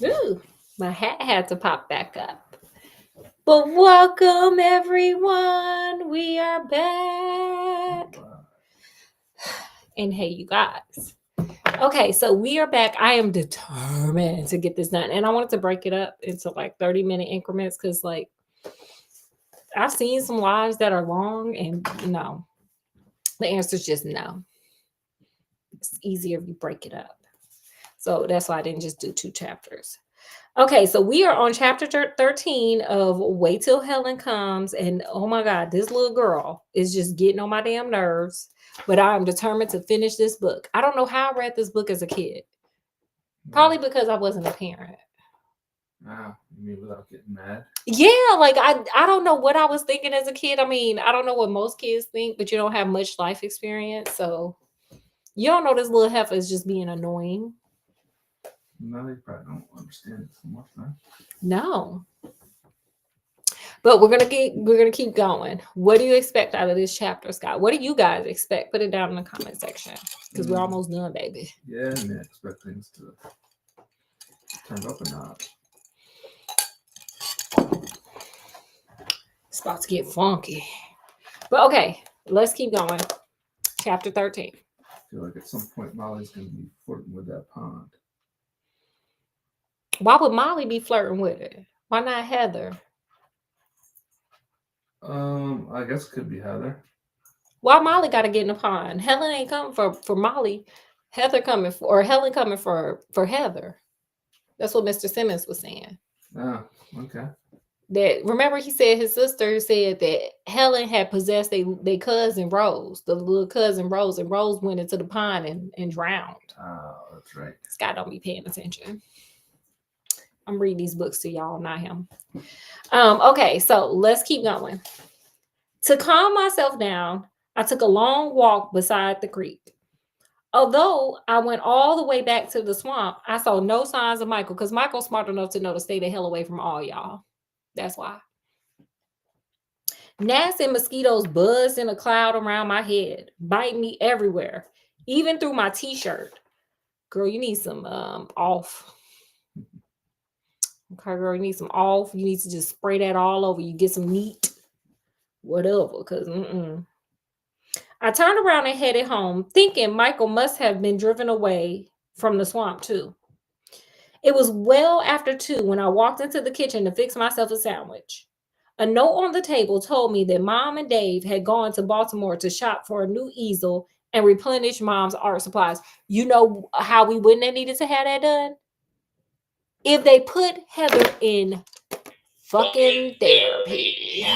Ooh, my hat had to pop back up. But welcome everyone. We are back. And hey, you guys. Okay, so we are back. I am determined to get this done. And I wanted to break it up into like 30-minute increments because, like, I've seen some lives that are long, and no. The answer is just no. It's easier if you break it up. So that's why I didn't just do 2 chapters. Okay, so we are on chapter 13 of Wait Till Helen Comes. And oh my God, this little girl is just getting on my damn nerves. But I'm determined to finish this book. I don't know how I read this book as a kid. Probably because I wasn't a parent. Wow, you mean without getting mad? Yeah, like I don't know what I was thinking as a kid. I mean, I don't know what most kids think, but you don't have much life experience. So you don't know this little heifer is just being annoying. No, they probably don't understand it so much, man. No. But we're gonna keep going. What do you expect out of this chapter, Scott? What do you guys expect? Put it down in the comment section because we're almost done, baby. Yeah, and they expect things to turn up a notch. It's about to get funky. But okay, let's keep going. Chapter 13. I feel like at some point Molly's gonna be flirting with that pond. Why would Molly be flirting with it? Why not Heather? I guess it could be Heather. Why Molly got to get in the pond? Helen ain't coming for Molly. Heather coming for, or Helen coming for Heather. That's what Mr. Simmons was saying. Oh, okay. That remember he said his sister said that Helen had possessed they cousin Rose, the little cousin Rose, and Rose went into the pond and drowned. Oh, that's right. Scott don't be paying attention. I'm reading these books to y'all, not him. Okay, so let's keep going. To calm myself down, I took a long walk beside the creek. Although I went all the way back to the swamp, I saw no signs of Michael because Michael's smart enough to know to stay the hell away from all y'all. That's why. Gnats and mosquitoes buzzed in a cloud around my head, biting me everywhere, even through my t-shirt. Girl, you need some off. Okay, girl, you need some off. You need to just spray that all over. You get some neat, whatever, because I turned around and headed home, thinking Michael must have been driven away from the swamp too. It was well after 2 when I walked into the kitchen to fix myself a sandwich. A note on the table told me that Mom and Dave had gone to Baltimore to shop for a new easel and replenish Mom's art supplies. You know how we wouldn't have needed to have that done? If they put Heather in fucking therapy.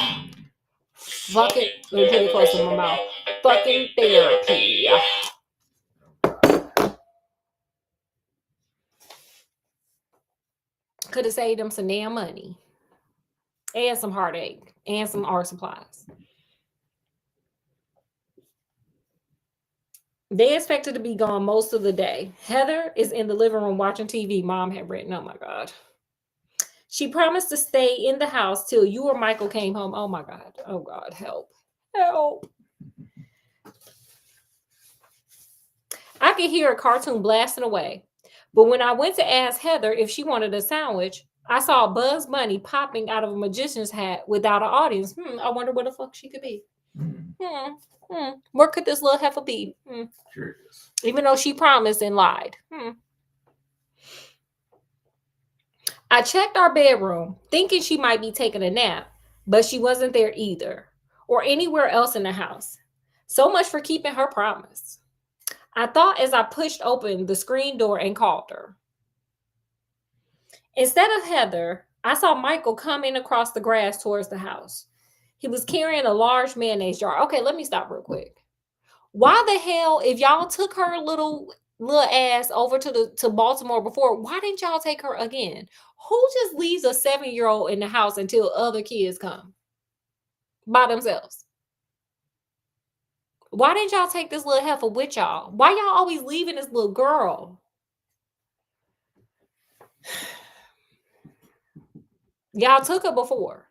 Fucking, let me put it close to my mouth. Fucking therapy. Could have saved them some damn money and some heartache and some art supplies. They expected to be gone most of the day. Heather is in the living room watching TV. Mom had written, oh my God. She promised to stay in the house till you or Michael came home. Oh my God. Oh God, help. Help. I could hear a cartoon blasting away. But when I went to ask Heather if she wanted a sandwich, I saw Bugs Bunny popping out of a magician's hat without an audience. I wonder where the fuck she could be. Where could this little heifer be? Curious. Even though she promised and lied. I checked our bedroom, thinking she might be taking a nap, but she wasn't there either, or anywhere else in the house. So much for keeping her promise. I thought as I pushed open the screen door and called her. Instead of Heather, I saw Michael coming across the grass towards the house. He was carrying a large mayonnaise jar. Okay, let me stop real quick. Why the hell, if y'all took her little ass over to Baltimore before, why didn't y'all take her again? Who just leaves a 7-year-old in the house until other kids come by themselves? Why didn't y'all take this little heifer with y'all? Why y'all always leaving this little girl? Y'all took her before.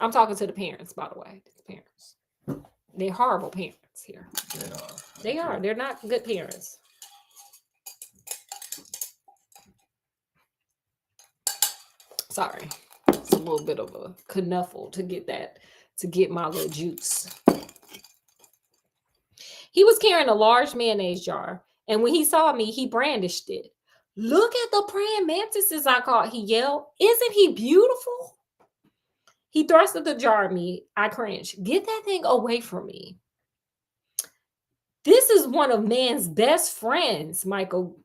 I'm talking to the parents, by the way. The parents. They're horrible parents here. They are. They are. They're not good parents. Sorry. It's a little bit of a knuffle to get my little juice. He was carrying a large mayonnaise jar, and when he saw me, he brandished it. Look at the praying mantises I caught, he yelled. Isn't he beautiful? He thrusted the jar at me. I cringed. Get that thing away from me. This is one of man's best friends, Michael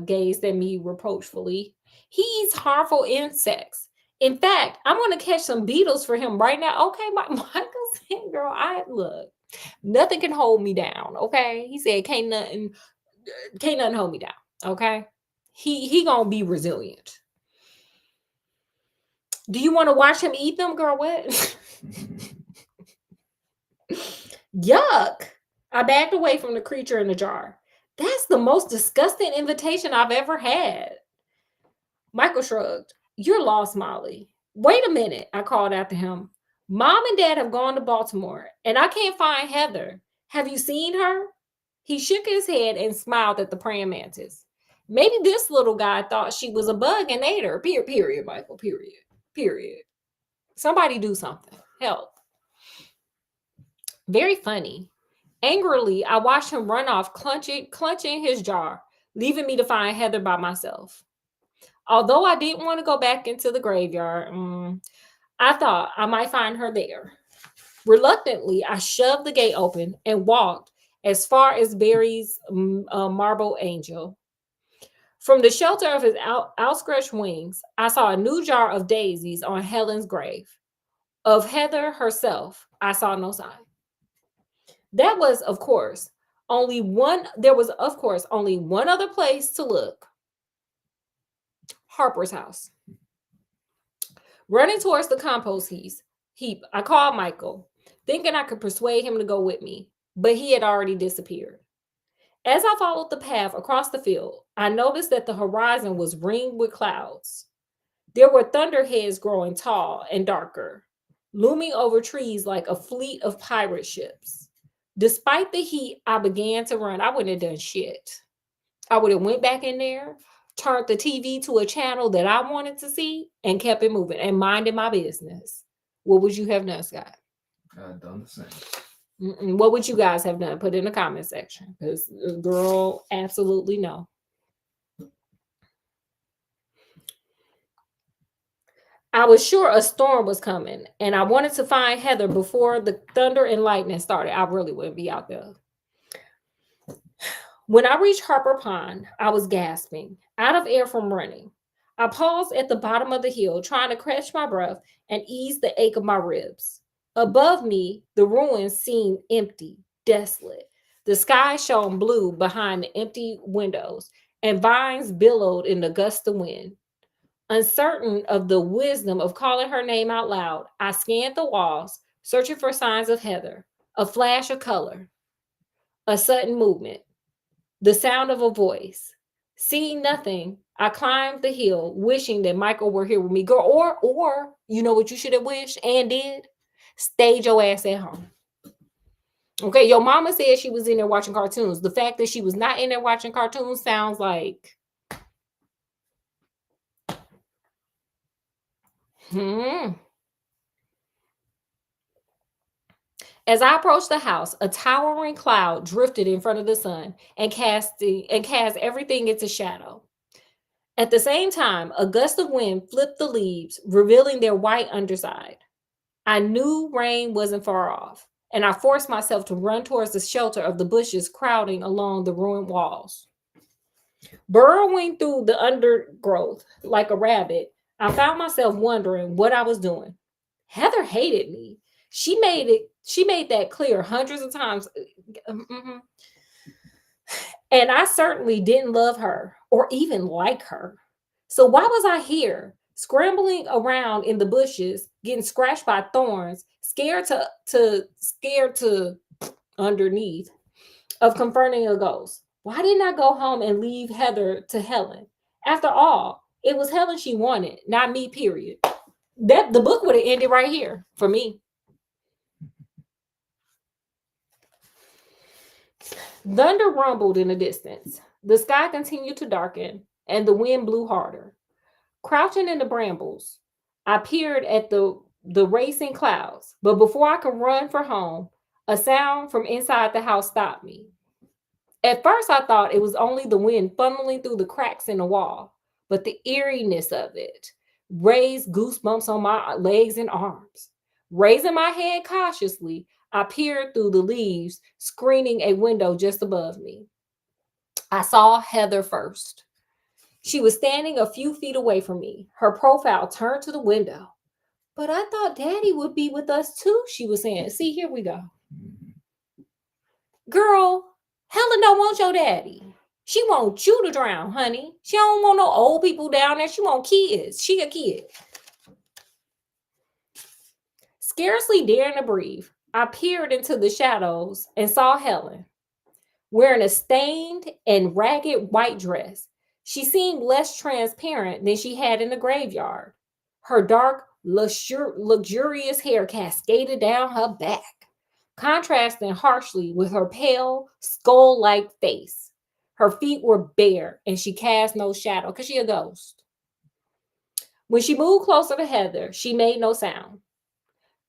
gazed at me reproachfully. He eats harmful insects. In fact, I'm going to catch some beetles for him right now. Okay, Michael said, girl, look, nothing can hold me down, okay? He said, can't nothing hold me down, okay? He going to be resilient. Do you want to watch him eat them, girl? What? Yuck. I backed away from the creature in the jar. That's the most disgusting invitation I've ever had. Michael shrugged. You're lost, Molly. Wait a minute, I called after him. Mom and Dad have gone to Baltimore, and I can't find Heather. Have you seen her? He shook his head and smiled at the praying mantis. Maybe this little guy thought she was a bug and ate her. Period, Michael. Period. Somebody do something. Help. Very funny. Angrily, I watched him run off, clutching his jar, leaving me to find Heather by myself. Although I didn't want to go back into the graveyard, I thought I might find her there. Reluctantly, I shoved the gate open and walked as far as Barry's marble angel. From the shelter of his outstretched wings, I saw a new jar of daisies on Helen's grave. Of Heather herself, I saw no sign. There was, of course, only one other place to look. Harper's house. Running towards the compost heap, I called Michael, thinking I could persuade him to go with me, but he had already disappeared. As I followed the path across the field, I noticed that the horizon was ringed with clouds. There were thunderheads growing tall and darker, looming over trees like a fleet of pirate ships. Despite the heat, I began to run. I wouldn't have done shit. I would have went back in there, turned the TV to a channel that I wanted to see, and kept it moving and minding my business. What would you have done, Scott? I've done the same. What would you guys have done? Put in the comment section. Because girl, absolutely no. I was sure a storm was coming, and I wanted to find Heather before the thunder and lightning started. I really wouldn't be out there. When I reached Harper Pond, I was gasping, out of air from running. I paused at the bottom of the hill, trying to catch my breath and ease the ache of my ribs. Above me, the ruins seemed empty, desolate. The sky shone blue behind the empty windows, and vines billowed in the gust of wind. Uncertain of the wisdom of calling her name out loud, I scanned the walls, searching for signs of Heather, a flash of color, a sudden movement, the sound of a voice. Seeing nothing, I climbed the hill, wishing that Michael were here with me. Girl, or you know what you should have wished and did? Stayed your ass at home. Okay, your mama said she was in there watching cartoons. The fact that she was not in there watching cartoons sounds like As I approached the house, a towering cloud drifted in front of the sun and cast everything into shadow. At the same time, a gust of wind flipped the leaves, revealing their white underside. I knew rain wasn't far off, and I forced myself to run towards the shelter of the bushes crowding along the ruined walls. Burrowing through the undergrowth like a rabbit, I found myself wondering what I was doing. Heather hated me. She made that clear hundreds of times. And I certainly didn't love her or even like her. So why was I here, scrambling around in the bushes, getting scratched by thorns, scared to underneath of confronting a ghost? Why didn't I go home and leave Heather to Helen? After all, it was Helen she wanted, not me, period. The book would have ended right here for me. Thunder rumbled in the distance. The sky continued to darken, and the wind blew harder. Crouching in the brambles, I peered at the racing clouds, but before I could run for home, a sound from inside the house stopped me. At first, I thought it was only the wind funneling through the cracks in the wall, but the eeriness of it raised goosebumps on my legs and arms. Raising my head cautiously, I peered through the leaves, screening a window just above me. I saw Heather first. She was standing a few feet away from me, her profile turned to the window. But I thought Daddy would be with us too, she was saying. See, here we go. Girl, Helen don't want your daddy. She wants you to drown, honey. She don't want no old people down there. She want kids. She a kid. Scarcely daring to breathe, I peered into the shadows and saw Helen wearing a stained and ragged white dress. She seemed less transparent than she had in the graveyard. Her dark, luxurious hair cascaded down her back, contrasting harshly with her pale, skull-like face. Her feet were bare, and she cast no shadow, because she a ghost. When she moved closer to Heather, she made no sound.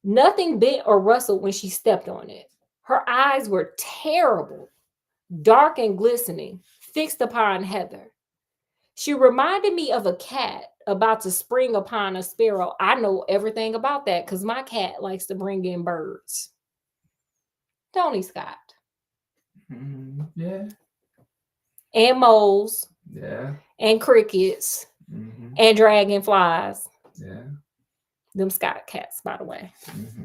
Nothing bent or rustled when she stepped on it. Her eyes were terrible, dark and glistening, fixed upon Heather. She reminded me of a cat about to spring upon a sparrow. I know everything about that because my cat likes to bring in birds. Don't he, Scott? Yeah. And moles. Yeah. And crickets. Mm-hmm. And dragonflies. Yeah. Them Scott cats, by the way. Mm-hmm.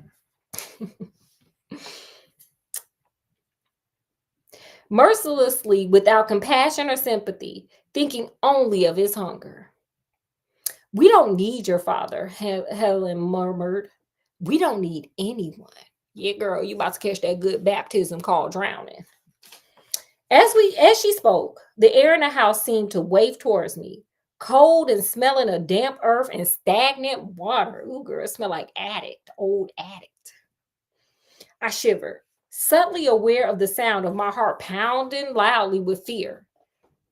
Mercilessly, without compassion or sympathy, thinking only of his hunger. We don't need your father, Helen murmured. We don't need anyone. Yeah, girl, you about to catch that good baptism called drowning. As she spoke, the air in the house seemed to wave towards me, cold and smelling of damp earth and stagnant water. Ooh, girl, it smelled like old addict. I shivered, subtly aware of the sound of my heart pounding loudly with fear.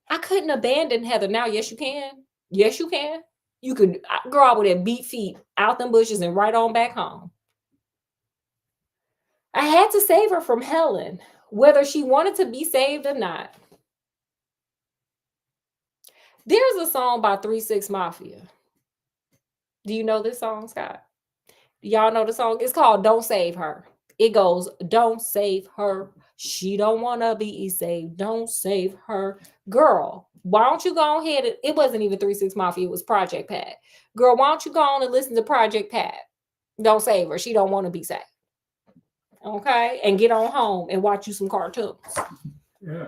I couldn't abandon Heather. Now, yes, you can. Yes, you can. You could, girl, I would have beat feet out them bushes and right on back home. I had to save her from Helen, whether she wanted to be saved or not. There's a song by 3-6 Mafia. Do you know this song, Scott? Do y'all know the song? It's called Don't Save Her. It goes, don't save her. She don't want to be saved. Don't save her. Girl, why don't you go ahead? It wasn't even 3-6 Mafia. It was Project Pat. Girl, why don't you go on and listen to Project Pat? Don't save her. She don't want to be saved. Okay? And get on home and watch you some cartoons. Yeah.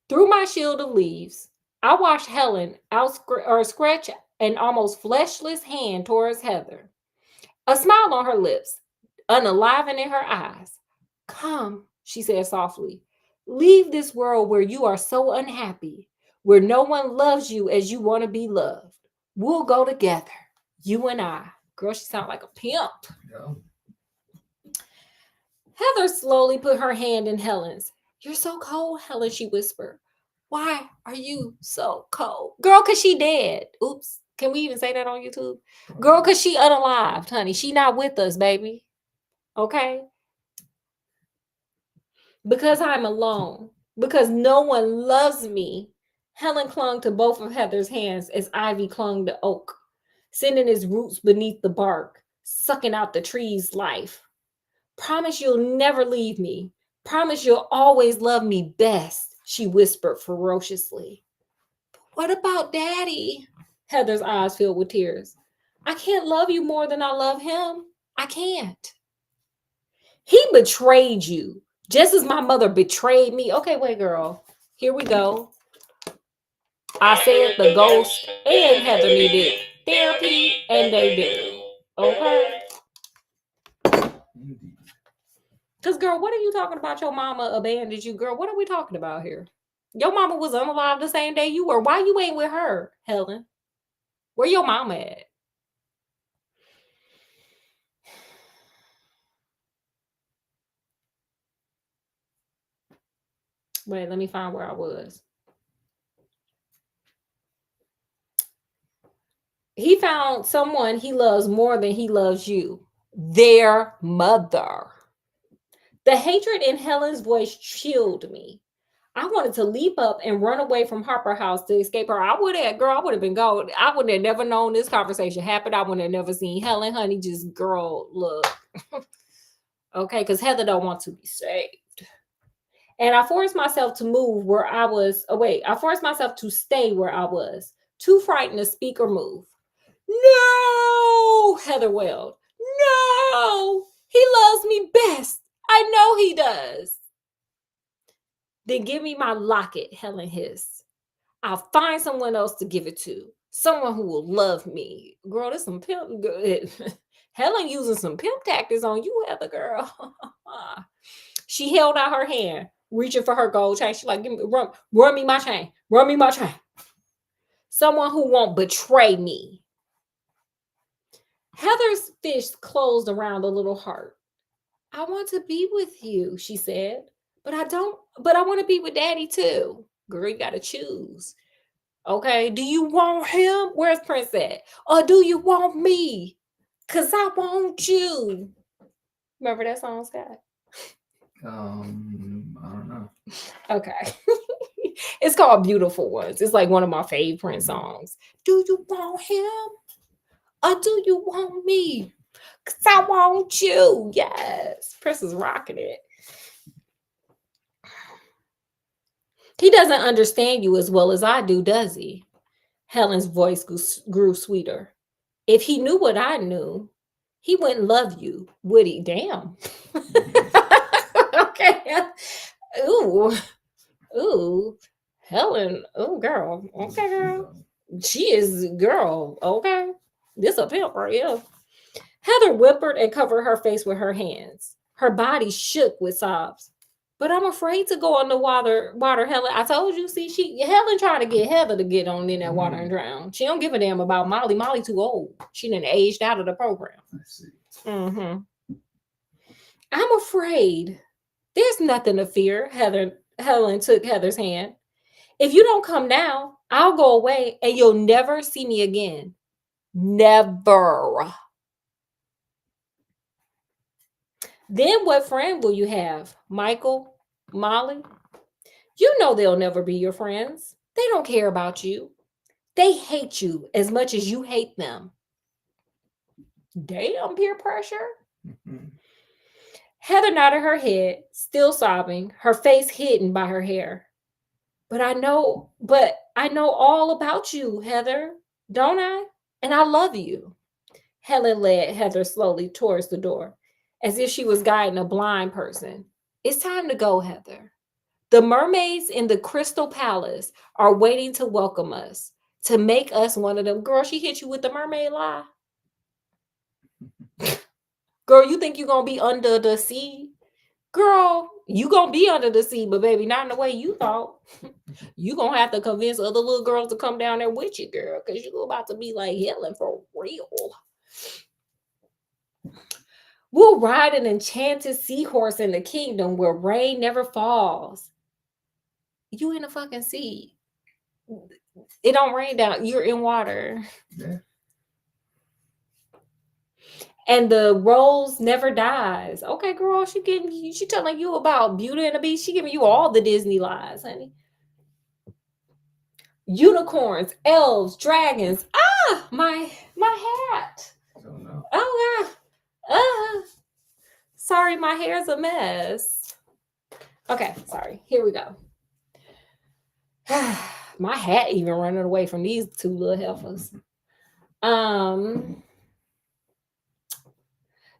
Through my shield of leaves, I watched Helen scratch an almost fleshless hand towards Heather. A smile on her lips, unalivened in her eyes. Come, she said softly. Leave this world where you are so unhappy, where no one loves you as you want to be loved. We'll go together, you and I. Girl, she sounds like a pimp. Yeah. Heather slowly put her hand in Helen's. You're so cold, Helen, she whispered. Why are you so cold? Girl, because she dead. Oops. Can we even say that on YouTube? Girl, because she unalived, honey. She not with us, baby. Okay? Because I'm alone. Because no one loves me. Helen clung to both of Heather's hands as ivy clung to oak, sending its roots beneath the bark, sucking out the tree's life. Promise you'll never leave me. Promise you'll always love me best, she whispered ferociously. What about Daddy? Heather's eyes filled with tears. I can't love you more than I love him. I can't. He betrayed you, just as my mother betrayed me. Okay, wait, girl. Here we go. I said the ghost and Heather needed therapy, and they do. Okay? Indeed. Because, girl, what are you talking about? Your mama abandoned you, girl. What are we talking about here? Your mama was unalive the same day you were. Why you ain't with her, Helen? Where your mama at? Wait, let me find where I was. He found someone he loves more than he loves you. Their mother. The hatred in Helen's voice chilled me. I wanted to leap up and run away from Harper House to escape her. I would have been gone. I would have never known this conversation happened. I would have never seen Helen, honey, just girl, look. Okay, because Heather don't want to be saved. And I forced myself to move where I was. Oh, wait, I forced myself to stay where I was, too frightened to speak or move. No, Heather wailed. No, he loves me best. I know he does. Then give me my locket, Helen hissed. I'll find someone else to give it to. Someone who will love me. Girl, this some pimp. Helen using some pimp tactics on you, Heather, girl. She held out her hand, reaching for her gold chain. She's like, run me my chain. Run me my chain. Someone who won't betray me. Heather's fist closed around the little heart. I want to be with you, she said. But I want to be with Daddy too. Girl, you gotta choose. Okay, do you want him? Where's Prince at? Or do you want me? Cause I want you. Remember that song, Scott? I don't know. Okay. It's called Beautiful Ones. It's like one of my favorite Prince songs. Do you want him? Or do you want me? Cause I want you. Yes. Prince is rocking it. He doesn't understand you as well as I do, does he? Helen's voice grew sweeter. If he knew what I knew, he wouldn't love you, would he? Damn. Okay. Ooh. Helen. Oh, girl. Okay, girl. She is girl. Okay. This a pimp right here. Heather whimpered and covered her face with her hands. Her body shook with sobs. But I'm afraid to go on the water, Helen. I told you, see, Helen trying to get Heather to get on in that water and drown. She don't give a damn about Molly. Molly too old. She done aged out of the program. I see. Mm-hmm. I'm afraid. There's nothing to fear. Helen took Heather's hand. If you don't come now, I'll go away and you'll never see me again. Never. Then what friend will you have? Michael? Molly? You know they'll never be your friends. They don't care about you. They hate you as much as you hate them. Damn, peer pressure. Mm-hmm. Heather nodded her head, still sobbing, her face hidden by her hair. But I know all about you, Heather, don't I? And I love you. Helen led Heather slowly towards the door, as if she was guiding a blind person. It's time to go, Heather. The mermaids in the Crystal Palace are waiting to welcome us, to make us one of them. Girl, she hit you with the mermaid lie. Girl, you think you're going to be under the sea? Girl, you going to be under the sea, but baby, not in the way you thought. You going to have to convince other little girls to come down there with you, girl, because you're about to be like Helen for real. We'll ride an enchanted seahorse in the kingdom where rain never falls. You in the fucking sea. It don't rain down. You're in water. Yeah. And the rose never dies. Okay, girl, she telling you about Beauty and the Beast. She giving you all the Disney lies, honey. Unicorns, elves, dragons. Ah, my hat. Oh no. Oh, sorry, my hair's a mess. Okay, sorry. Here we go. My hat even running away from these two little heifers.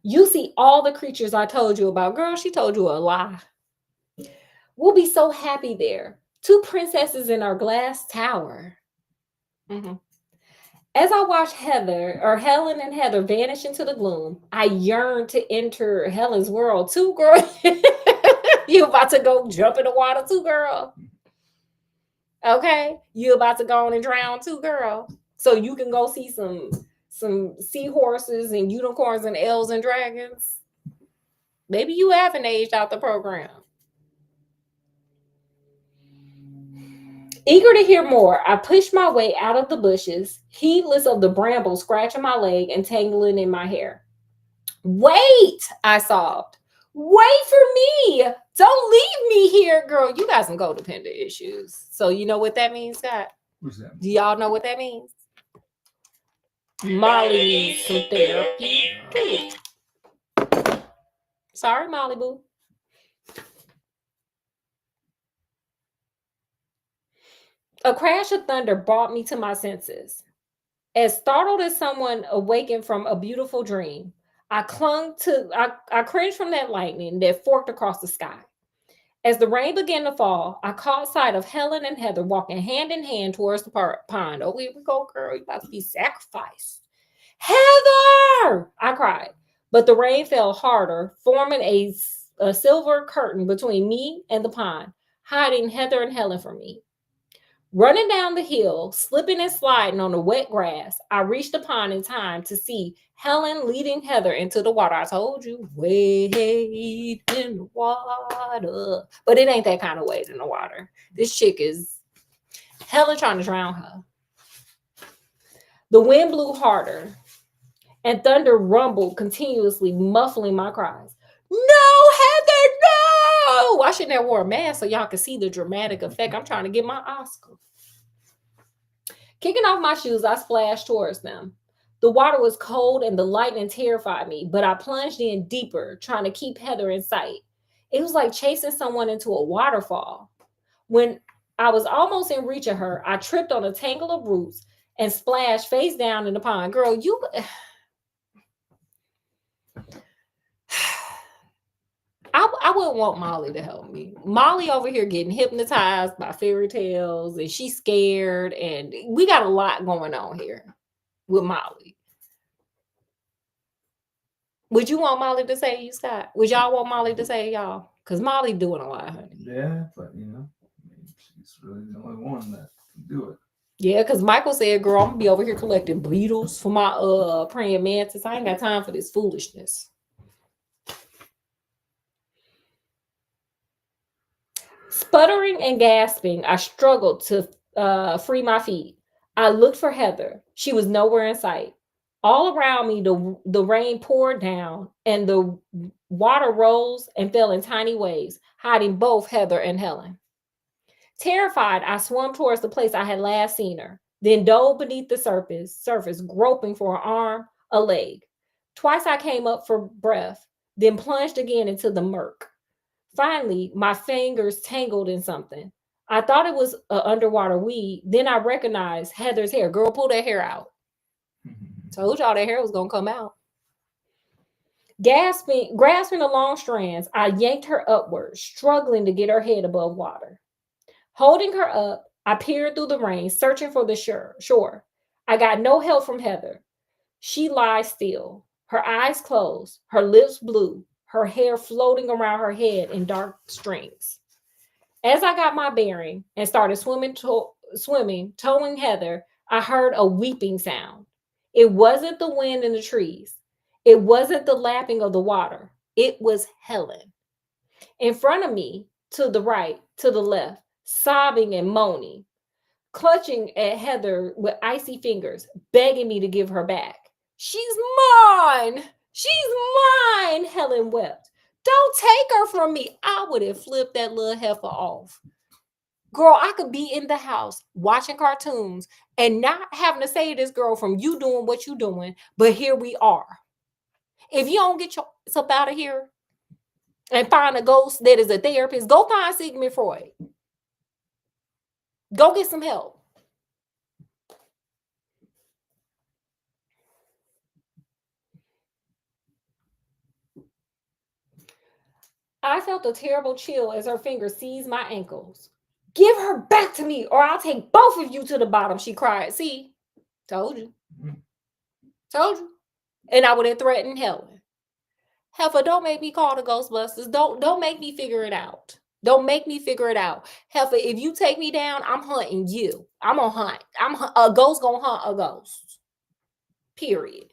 You see all the creatures I told you about. Girl, she told you a lie. We'll be so happy there. 2 princesses in our glass tower. Mm-hmm. As I watched Helen and Heather vanish into the gloom, I yearned to enter Helen's world too, girl. You about to go jump in the water too, girl. Okay? You about to go on and drown too, girl. So you can go see some seahorses and unicorns and elves and dragons. Maybe you haven't aged out the program. Eager to hear more, I pushed my way out of the bushes, heedless of the brambles scratching my leg and tangling in my hair. Wait, I sobbed. Wait for me. Don't leave me here, girl. You got some codependent issues. So you know what that means, Scott? What's that? Do y'all know what that means? Molly needs some therapy. Sorry, Molly Boo. A crash of thunder brought me to my senses. As startled as someone awakened from a beautiful dream, I cringed from that lightning that forked across the sky. As the rain began to fall, I caught sight of Helen and Heather walking hand in hand towards the pond. Oh, here we go, girl. You about to be sacrificed. Heather! I cried. But the rain fell harder, forming a silver curtain between me and the pond, hiding Heather and Helen from me. Running down the hill, slipping and sliding on the wet grass, I reached the pond in time to see Helen leading Heather into the water. I told you, wade in the water. But it ain't that kind of wade in the water. This chick is Helen trying to drown her. The wind blew harder, and thunder rumbled continuously, muffling my cries. No, Heather, no! I shouldn't have worn a mask so y'all can see the dramatic effect. I'm trying to get my Oscar. Kicking off my shoes, I splashed towards them. The water was cold and the lightning terrified me, but I plunged in deeper, trying to keep Heather in sight. It was like chasing someone into a waterfall. When I was almost in reach of her, I tripped on a tangle of roots and splashed face down in the pond. Girl, I wouldn't want Molly to help me. Molly over here getting hypnotized by fairy tales and she's scared, and we got a lot going on here with Molly. Would you want Molly to save you, Scott? Would y'all want Molly to save y'all? Because Molly doing a lot, honey. Yeah, but she's really the only one that can do it. Yeah, because Michael said, girl, I'm gonna be over here collecting beetles for my praying mantis. I ain't got time for this foolishness. Sputtering and gasping, I struggled to free my feet. I looked for Heather. She was nowhere in sight. All around me, the rain poured down and the water rose and fell in tiny waves, hiding both Heather and Helen. Terrified, I swam towards the place I had last seen her, then dove beneath the surface, groping for an arm, a leg. Twice I came up for breath, then plunged again into the murk. Finally, my fingers tangled in something. I thought it was an underwater weed. Then I recognized Heather's hair. Girl, pull that hair out. Told y'all that hair was going to come out. Grasping the long strands, I yanked her upward, struggling to get her head above water. Holding her up, I peered through the rain, searching for the shore. I got no help from Heather. She lies still, her eyes closed, her lips blue, her hair floating around her head in dark strings. As I got my bearing and started swimming, towing Heather, I heard a weeping sound. It wasn't the wind in the trees. It wasn't the lapping of the water. It was Helen. In front of me, to the right, to the left, sobbing and moaning, clutching at Heather with icy fingers, begging me to give her back. She's mine! She's mine! Helen wept. Don't take her from me. I would have flipped that little heifer off. Girl, I could be in the house watching cartoons and not having to say to this girl from you doing what you doing, but here we are. If you don't get yourself out of here and find a ghost that is a therapist, go find Sigmund Freud. Go get some help. I felt a terrible chill as her fingers seized my ankles. Give her back to me or I'll take both of you to the bottom, she cried. See, told you. Told you. And I would have threatened Helen. Heifer, don't make me call the Ghostbusters. Don't make me figure it out. Don't make me figure it out. Heifer, if you take me down, I'm hunting you. I'm gonna hunt. A ghost gonna hunt a ghost. Period.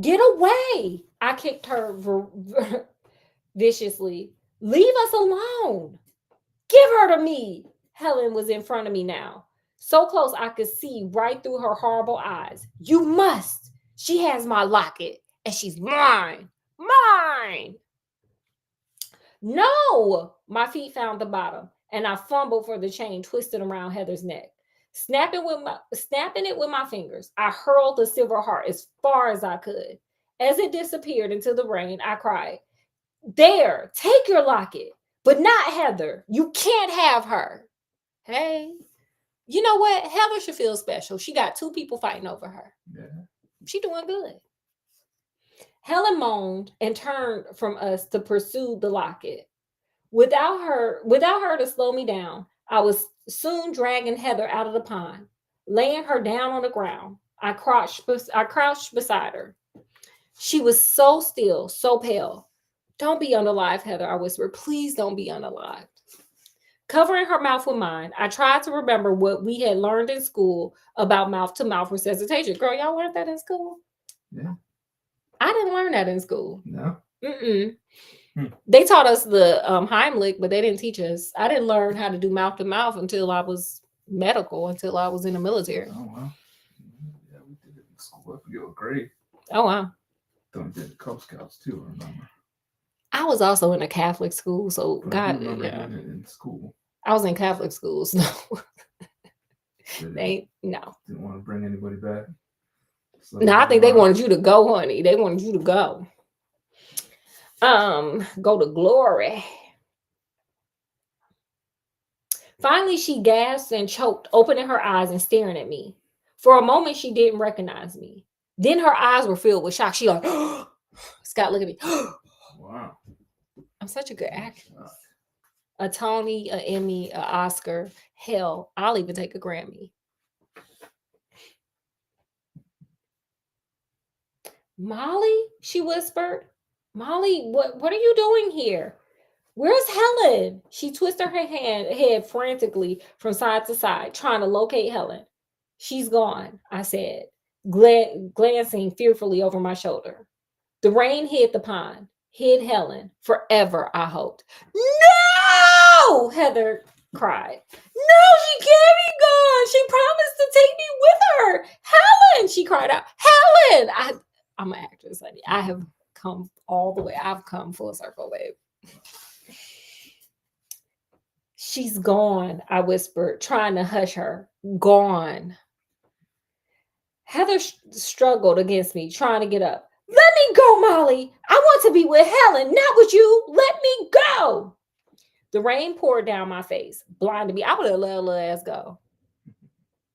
Get away. I kicked her viciously. Leave us alone. Give her to me. Helen was in front of me now, so close I could see right through her horrible eyes. You must. She has my locket, and she's mine. Mine. No. My feet found the bottom, and I fumbled for the chain twisted around Heather's neck. Snapping it with my fingers, I hurled the silver heart as far as I could. As it disappeared into the rain, I cried, there, take your locket, but not Heather. You can't have her. Hey, you know what? Heather should feel special. She got 2 people fighting over her. Yeah. She doing good. Helen moaned and turned from us to pursue the locket. Without her to slow me down, I was soon dragging Heather out of the pond, laying her down on the ground. I crouched beside her. She was so still, so pale. Don't be unalive, Heather, I whispered. Please don't be unalive. Covering her mouth with mine, I tried to remember what we had learned in school about mouth-to-mouth resuscitation. Girl, y'all learned that in school? Yeah. I didn't learn that in school. No. Mm-mm. They taught us the Heimlich, but they didn't teach us. I didn't learn how to do mouth-to-mouth until I was medical, until I was in the military. Oh, wow. Yeah, we did it in school. I forget what grade. Oh, wow. Then we did the Cub Scouts, too, I remember. I was also in a Catholic school, so But God, I do remember yeah. doing it in school. I was in Catholic schools. No. Didn't No. want to bring anybody back. So No, I think they wanted you to go, honey. They wanted you to go. Go to glory. Finally, she gasped and choked, opening her eyes and staring at me. For a moment, she didn't recognize me. Then her eyes were filled with shock. She like, Scott, look at me. Wow. I'm such a good actress. A Tony, an Emmy, an Oscar. Hell, I'll even take a Grammy. Molly, she whispered. Molly, what are you doing here? Where's Helen? She twisted her head frantically from side to side, trying to locate Helen. She's gone, I said, glancing fearfully over my shoulder. The rain hid the pond, hid Helen, forever, I hoped. No! Heather cried. No, she can't be gone. She promised to take me with her. Helen, she cried out. Helen! I'm an actress, honey. I have come all the way. I've come full circle, babe. She's gone, I whispered, trying to hush her. Gone. Heather struggled against me, trying to get up. Let me go, Molly. I want to be with Helen, not with you. Let me go. The rain poured down my face, blinding me. I would have let her little ass go.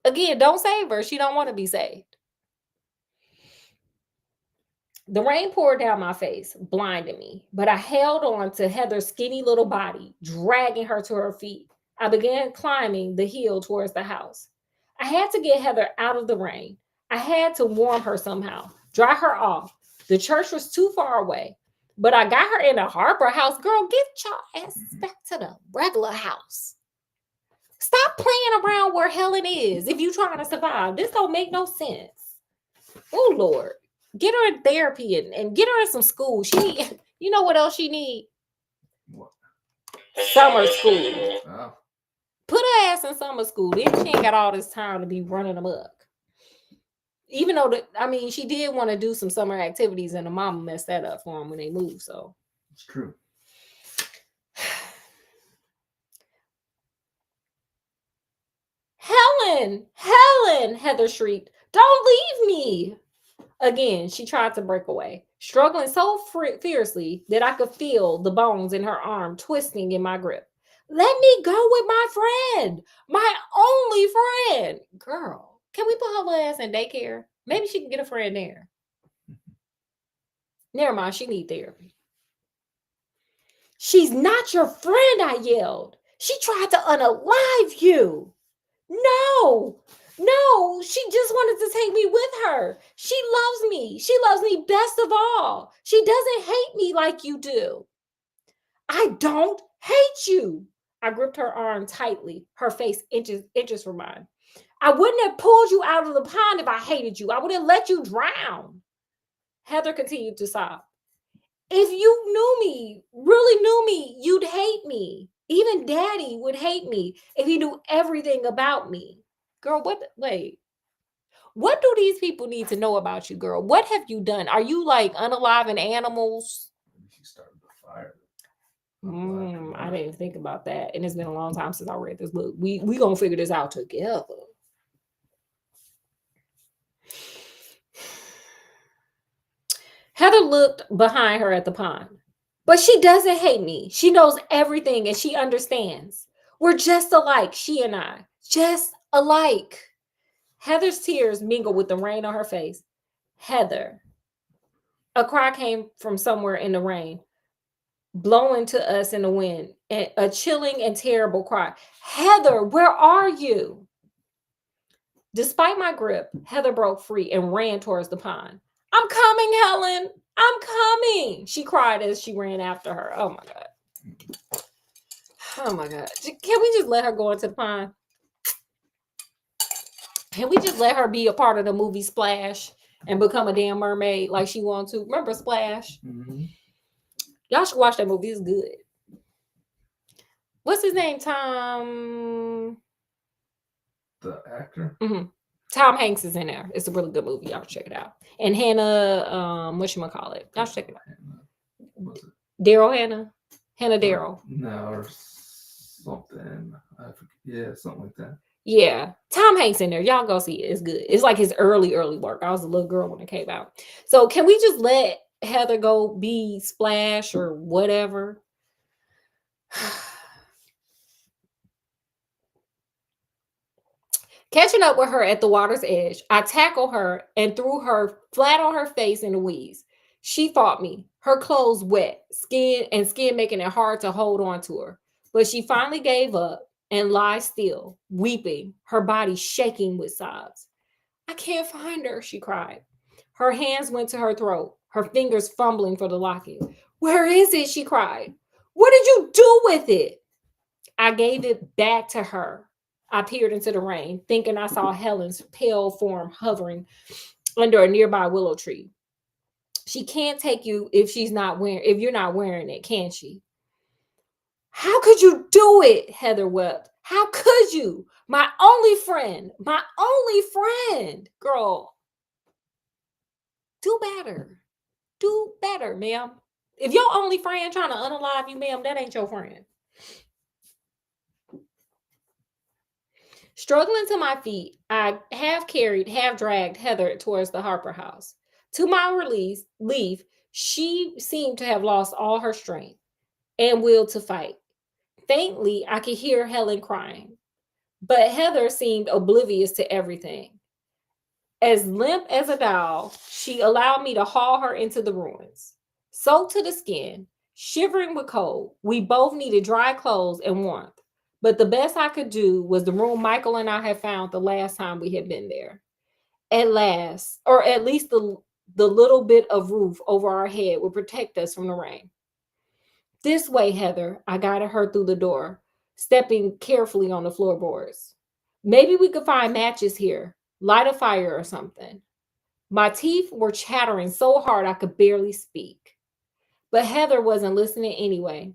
Again, don't save her. She don't want to be saved. The rain poured down my face, blinding me, but I held on to Heather's skinny little body, dragging her to her feet. I began climbing the hill towards the house. I had to get Heather out of the rain. I had to warm her somehow, dry her off. The church was too far away, but I got her in a Harper house. Girl, get your ass back to the regular house. Stop playing around where Helen is if you're trying to survive. This don't make no sense. Oh, Lord. Get her in therapy and get her in some school. She need, you know what else she need? What? Summer school. Wow. Put her ass in summer school. Then she ain't got all this time to be running amok. Even though, she did want to do some summer activities and the mama messed that up for them when they moved. So it's true. Helen, Heather shrieked. Don't leave me. Again, she tried to break away, struggling so fiercely that I could feel the bones in her arm twisting in my grip. Let me go with my friend, my only friend. Girl, can we put her little ass in daycare? Maybe she can get a friend there. Never mind, she need therapy. She's not your friend, I yelled. She tried to unalive you. No, she just wanted to take me with her. She loves me. She loves me best of all. She doesn't hate me like you do. I don't hate you. I gripped her arm tightly, her face inches from mine. I wouldn't have pulled you out of the pond if I hated you. I would have let you drown. Heather continued to sob. If you knew me, really knew me, you'd hate me. Even daddy would hate me if he knew everything about me. Girl, wait. What do these people need to know about you, girl? What have you done? Are you like unaliving animals? Maybe she started the fire. I didn't think about that. And it's been a long time since I read this book. We gonna figure this out together. Heather looked behind her at the pond. But she doesn't hate me. She knows everything and she understands. We're just alike, she and I. Just alike. Heather's tears mingled with the rain on her face. Heather. A cry came from somewhere in the rain, blowing to us in the wind. A chilling and terrible cry. Heather, where are you? Despite my grip, Heather broke free and ran towards the pond. I'm coming, Helen. I'm coming, she cried as she ran after her. Oh my God. Oh my God. Can we just let her go into the pond? Can we just let her be a part of the movie Splash and become a damn mermaid like she wants to? Remember Splash? Mm-hmm. Y'all should watch that movie. It's good. What's his name? Tom. The actor? Mm-hmm. Tom Hanks is in there. It's a really good movie. Y'all should check it out. And Hannah, whatchamacallit? Y'all should check it out. Was it? Daryl Hannah? Hannah Daryl. No, or something. Yeah, something like that. Yeah. Tom Hanks in there. Y'all go see it. It's good. It's like his early work. I was a little girl when it came out. So can we just let Heather go be Splash or whatever? Catching up with her at the water's edge, I tackled her and threw her flat on her face in the weeds. She fought me, her clothes wet, skin making it hard to hold on to her. But she finally gave up and lied still, weeping, her body shaking with sobs. I can't find her, she cried. Her hands went to her throat, her fingers fumbling for the locket. Where is it? She cried. What did you do with it? I gave it back to her. I peered into the rain, thinking I saw Helen's pale form hovering under a nearby willow tree. She can't take you if you're not wearing it, can she? How could you do it? Heather wept. How could you? My only friend. Girl, do better. Do better, ma'am. If your only friend trying to unalive you, ma'am, that ain't your friend. Struggling to my feet, I half carried, half dragged Heather towards the Harper house. To my relief, she seemed to have lost all her strength and will to fight. Faintly, I could hear Helen crying, but Heather seemed oblivious to everything. As limp as a doll, she allowed me to haul her into the ruins. Soaked to the skin, shivering with cold, we both needed dry clothes and warmth. But the best I could do was the room Michael and I had found the last time we had been there. At last, or at least the little bit of roof over our head would protect us from the rain. This way, Heather, I guided her through the door, stepping carefully on the floorboards. Maybe we could find matches here, light a fire or something. My teeth were chattering so hard I could barely speak. But Heather wasn't listening anyway.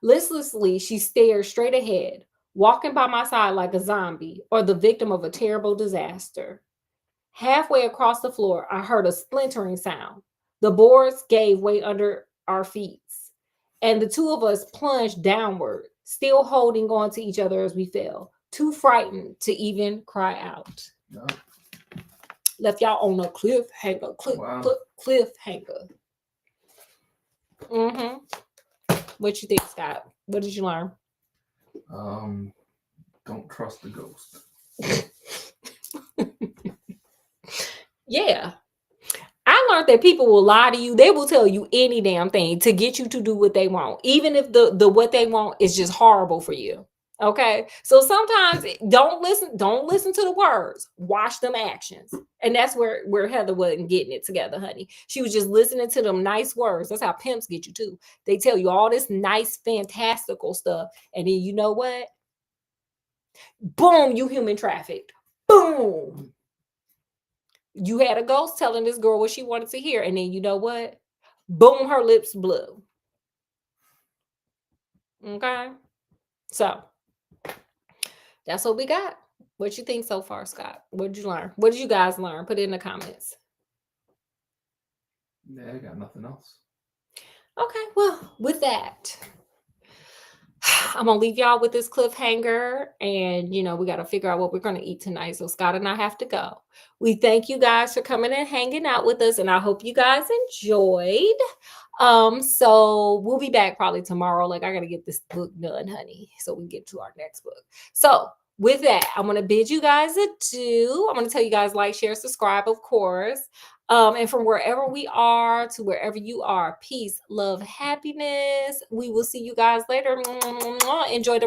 Listlessly, she stared straight ahead, walking by my side like a zombie or the victim of a terrible disaster. Halfway across the floor, I heard a splintering sound. The boards gave way under our feet, and the two of us plunged downward, still holding on to each other as we fell, too frightened to even cry out. No. Left y'all on a cliffhanger. Cliffhanger. Mm-hmm. What you think, Scott? What did you learn? Don't trust the ghost. Yeah. I learned that people will lie to you. They will tell you any damn thing to get you to do what they want, even if the what they want is just horrible for you. Okay, so sometimes don't listen to the words, watch them actions. And that's where Heather wasn't getting it together, honey. She was just listening to them nice words. That's how pimps get you too. They tell you all this nice fantastical stuff, and then you know what, boom, you human trafficked. Boom. You had a ghost telling this girl what she wanted to hear, and then you know what? Boom, her lips blew. Okay, so that's what we got. What you think so far, Scott? What did you learn? What did you guys learn? Put it in the comments. Yeah, I got nothing else. Okay, well, with that, I'm gonna leave y'all with this cliffhanger, and we got to figure out what we're gonna eat tonight. So Scott and I have to go. We thank you guys for coming and hanging out with us, and I hope you guys enjoyed. So we'll be back probably tomorrow. Like, I gotta get this book done, honey, so we can get to our next book. So with that, I'm gonna bid you guys adieu. I'm gonna tell you guys like, share, subscribe, of course. And from wherever we are to wherever you are, peace, love, happiness. We will see you guys later. Enjoy the